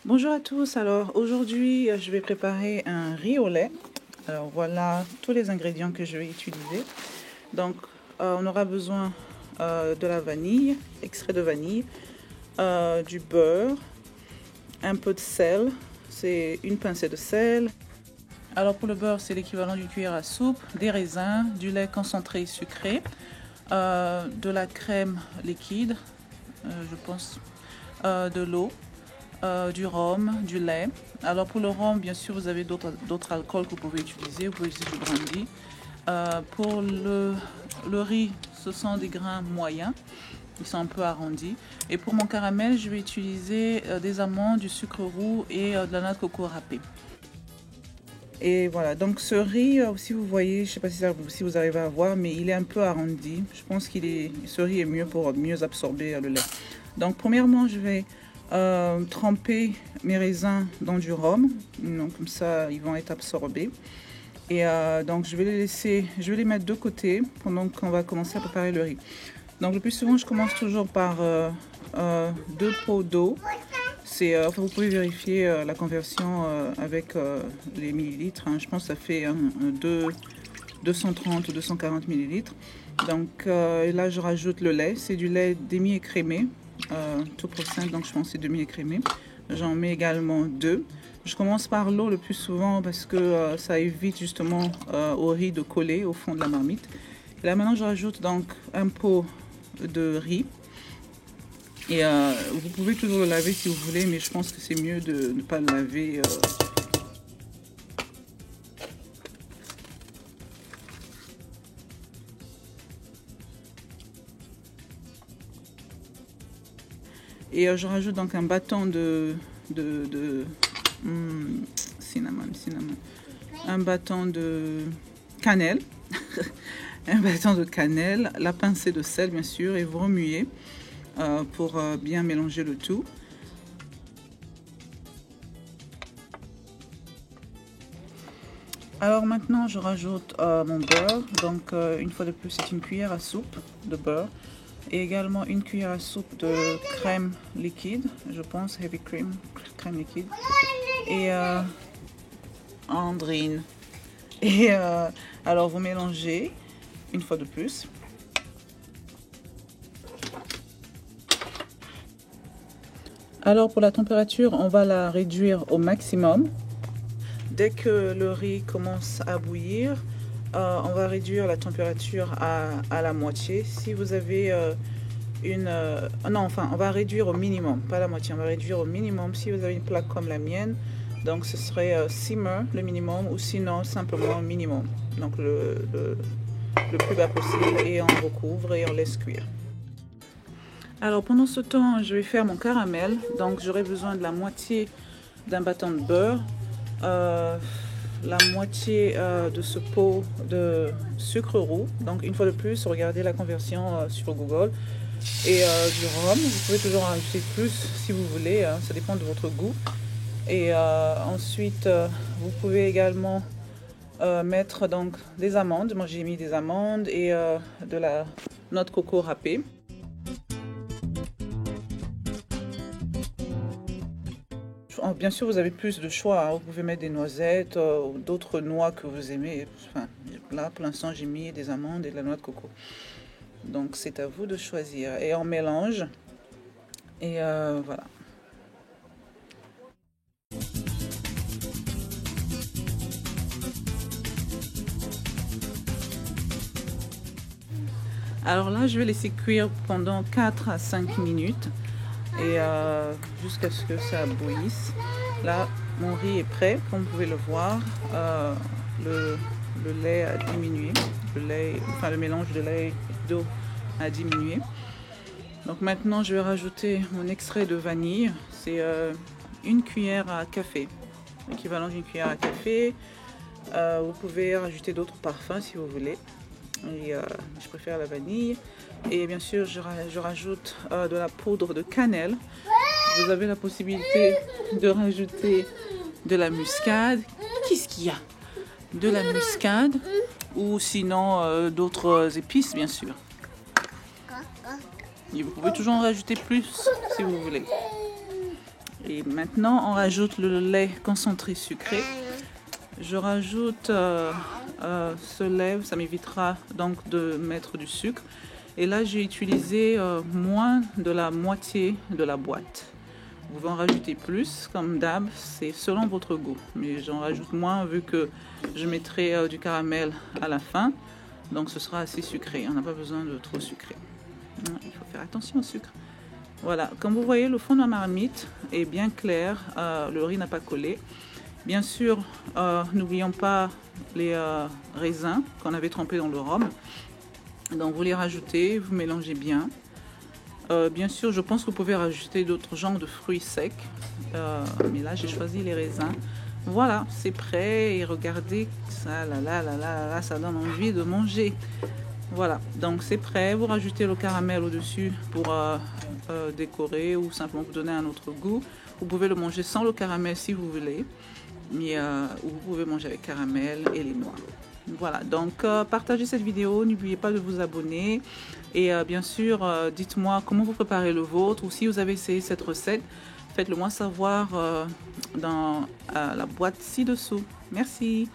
Bonjour à tous, alors aujourd'hui je vais préparer un riz au lait. Alors voilà tous les ingrédients que je vais utiliser. Donc on aura besoin de la vanille, extrait de vanille, du beurre, un peu de sel, c'est une pincée de sel. Alors pour le beurre c'est l'équivalent d'une cuillère à soupe, des raisins, du lait concentré sucré, de la crème liquide, je pense, de l'eau. Du rhum, du lait. Alors pour le rhum, bien sûr, vous avez d'autres alcools que vous pouvez utiliser. Vous pouvez utiliser du brandy. Pour le riz, ce sont des grains moyens. Ils sont un peu arrondis. Et pour mon caramel, je vais utiliser des amandes, du sucre roux et de la noix de coco râpée. Et voilà, donc ce riz, si vous voyez, je ne sais pas si vous arrivez à voir, mais il est un peu arrondi. Je pense ce riz est mieux pour mieux absorber le lait. Donc premièrement, je vais tremper mes raisins dans du rhum, donc comme ça ils vont être absorbés. Et donc je vais les mettre de côté pendant qu'on va commencer à préparer le riz. Donc le plus souvent je commence toujours par 2 pots d'eau. Vous pouvez vérifier la conversion avec les millilitres, hein. Je pense que ça fait 230 ou 240 millilitres. Donc là je rajoute le lait, c'est du lait demi-écrémé. Tout pour 5, donc je pense que c'est demi-écrémé. J'en mets également 2. Je commence par l'eau le plus souvent parce que ça évite justement au riz de coller au fond de la marmite. Et là maintenant je rajoute donc un pot de riz. Et vous pouvez toujours le laver si vous voulez, mais je pense que c'est mieux de ne pas le laver. Et je rajoute donc un bâton de cinnamon, un bâton de cannelle, un bâton de cannelle, la pincée de sel bien sûr, et vous remuez pour bien mélanger le tout. Alors maintenant je rajoute mon beurre, donc une fois de plus c'est une cuillère à soupe de beurre. Et également une cuillère à soupe de crème liquide, je pense, heavy cream, crème liquide. Et Andrine. Et alors vous mélangez une fois de plus. Alors pour la température, on va la réduire au maximum. Dès que le riz commence à bouillir, on va réduire la température à la moitié. Si vous avez on va réduire au minimum, pas la moitié, on va réduire au minimum. Si vous avez une plaque comme la mienne, donc ce serait simmer le minimum, ou sinon simplement minimum. Donc le plus bas possible, et on recouvre et on laisse cuire. Alors pendant ce temps, je vais faire mon caramel. Donc j'aurai besoin de la moitié d'un bâton de beurre, la moitié de ce pot de sucre roux. Donc une fois de plus, regardez la conversion sur Google. Et du rhum, vous pouvez toujours en ajouter plus si vous voulez, hein, ça dépend de votre goût. Et ensuite, vous pouvez également mettre donc des amandes. Moi j'ai mis des amandes et de la noix de coco râpée. Bien sûr, vous avez plus de choix, hein. Vous pouvez mettre des noisettes ou d'autres noix que vous aimez. Enfin, là, pour l'instant, j'ai mis des amandes et de la noix de coco. Donc, c'est à vous de choisir. Et on mélange. Et voilà. Alors là, je vais laisser cuire pendant 4 à 5 minutes. Et jusqu'à ce que ça bouillisse. Là, mon riz est prêt, comme vous pouvez le voir. Le lait a diminué. Le mélange de lait et d'eau a diminué. Donc maintenant, je vais rajouter mon extrait de vanille. C'est une cuillère à café, l'équivalent d'une cuillère à café. Vous pouvez rajouter d'autres parfums si vous voulez. Et je préfère la vanille. Et bien sûr, je rajoute de la poudre de cannelle. Vous avez la possibilité de rajouter de la muscade. Qu'est-ce qu'il y a? De la muscade, ou sinon d'autres épices, bien sûr. Et vous pouvez toujours en rajouter plus si vous voulez. Et maintenant, on rajoute le lait concentré sucré. Je rajoute ce lait, ça m'évitera donc de mettre du sucre. Et là, j'ai utilisé moins de la moitié de la boîte. Vous pouvez en rajouter plus, comme d'hab, c'est selon votre goût. Mais j'en rajoute moins vu que je mettrai du caramel à la fin. Donc ce sera assez sucré, on n'a pas besoin de trop sucré. Il faut faire attention au sucre. Voilà, comme vous voyez, le fond de la marmite est bien clair, le riz n'a pas collé. Bien sûr, n'oublions pas les raisins qu'on avait trempés dans le rhum. Donc vous les rajoutez, vous mélangez bien. Bien sûr, je pense que vous pouvez rajouter d'autres genres de fruits secs. Mais là, j'ai choisi les raisins. Voilà, c'est prêt. Et regardez, ça, ça donne envie de manger. Voilà, donc c'est prêt. Vous rajoutez le caramel au-dessus pour décorer ou simplement pour donner un autre goût. Vous pouvez le manger sans le caramel si vous voulez. Mais vous pouvez manger avec caramel et les noix. Voilà, donc partagez cette vidéo, n'oubliez pas de vous abonner et bien sûr dites-moi comment vous préparez le vôtre ou si vous avez essayé cette recette, faites-le moi savoir dans la boîte ci-dessous. Merci.